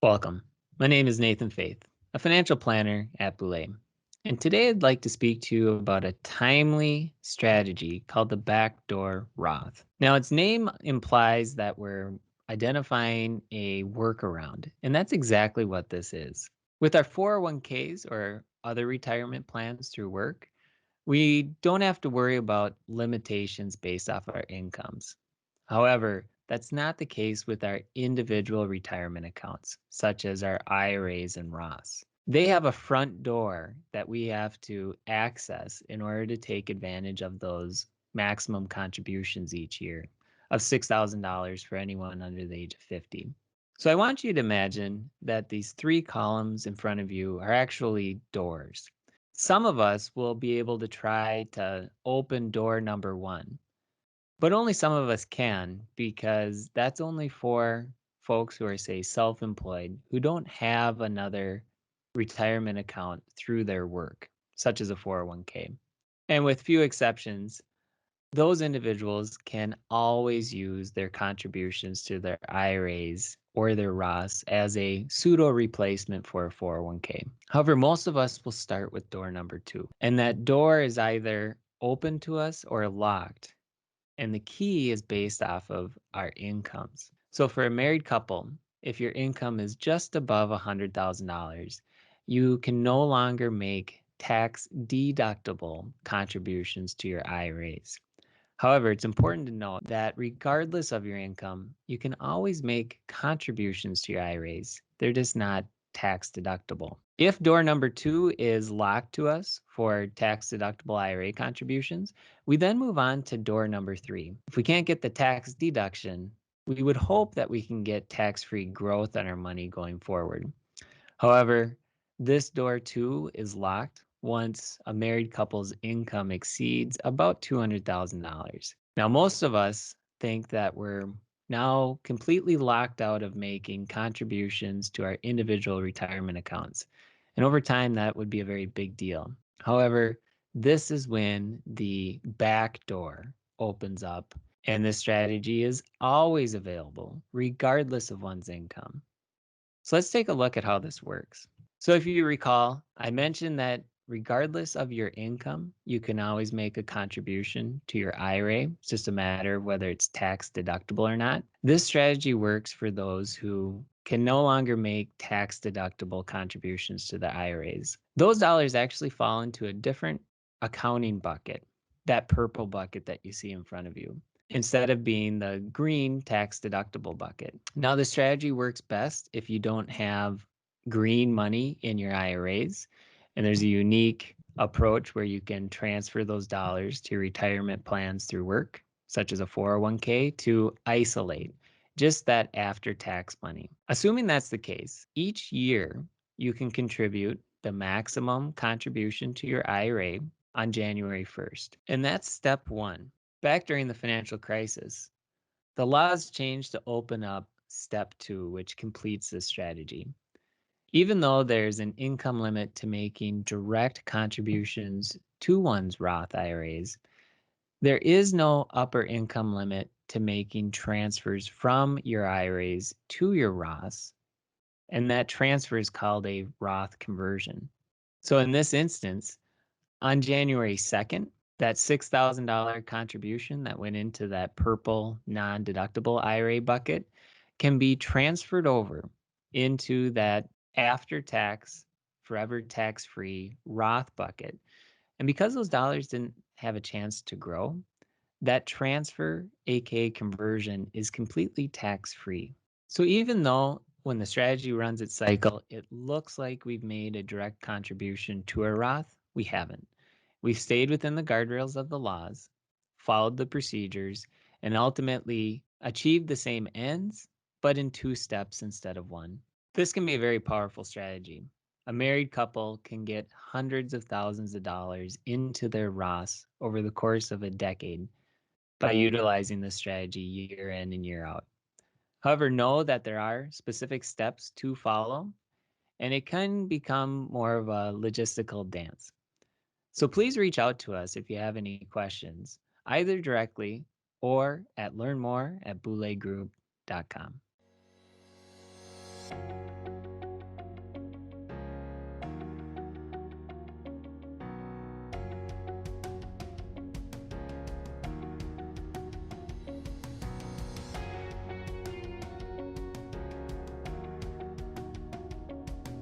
Welcome. My name is Nathan Faith, a financial planner at Boulay. And today I'd like to speak to you about a timely strategy called the backdoor Roth. Now, its name implies that we're identifying a workaround, and that's exactly what this is. With our 401ks or other retirement plans through work, we don't have to worry about limitations based off our incomes. However, that's not the case with our individual retirement accounts, such as our IRAs and Roths. They have a front door that we have to access in order to take advantage of those maximum contributions each year of $6,000 for anyone under the age of 50. So I want you to imagine that these three columns in front of you are actually doors. Some of us will be able to try to open door number one, but only some of us can, because that's only for folks who are, say, self-employed, who don't have another retirement account through their work, such as a 401k. And with few exceptions, those individuals can always use their contributions to their IRAs or their Roths as a pseudo replacement for a 401k. However, most of us will start with door number two, and that door is either open to us or locked. And the key is based off of our incomes. So for a married couple, if your income is just above $100,000, you can no longer make tax deductible contributions to your IRAs. However, it's important to note that regardless of your income, you can always make contributions to your IRAs. They're just not tax deductible. If door number two is locked to us for tax deductible IRA contributions, we then move on to door number three. If we can't get the tax deduction, we would hope that we can get tax-free growth on our money going forward. However, this door too is locked once a married couple's income exceeds about $200,000. Now, most of us think that we're now completely locked out of making contributions to our individual retirement accounts. And over time, that would be a very big deal. However, this is when the back door opens up, and this strategy is always available, regardless of one's income. So let's take a look at how this works. So if you recall, I mentioned that regardless of your income, you can always make a contribution to your IRA. It's just a matter of whether it's tax deductible or not. This strategy works for those who can no longer make tax deductible contributions to the IRAs. Those dollars actually fall into a different accounting bucket, that purple bucket that you see in front of you, instead of being the green tax deductible bucket. Now, the strategy works best if you don't have green money in your IRAs, and there's a unique approach where you can transfer those dollars to retirement plans through work, such as a 401k, to isolate just that after-tax money. Assuming that's the case, each year you can contribute the maximum contribution to your IRA on January 1st. And that's step one. Back during the financial crisis, the laws changed to open up step two, which completes this strategy. Even though there's an income limit to making direct contributions to one's Roth IRAs, there is no upper income limit to making transfers from your IRAs to your Roths, and that transfer is called a Roth conversion. So in this instance, on January 2nd, that $6,000 contribution that went into that purple non-deductible IRA bucket can be transferred over into that after-tax, forever tax-free Roth bucket. And because those dollars didn't have a chance to grow, that transfer, aka conversion, is completely tax-free. So even though when the strategy runs its cycle, it looks like we've made a direct contribution to a Roth, we haven't. We've stayed within the guardrails of the laws, followed the procedures, and ultimately achieved the same ends, but in two steps instead of one. This can be a very powerful strategy. A married couple can get hundreds of thousands of dollars into their Roths over the course of a decade by utilizing this strategy year in and year out. However, know that there are specific steps to follow, and it can become more of a logistical dance. So please reach out to us if you have any questions, either directly or at learnmore@bouleygroup.com.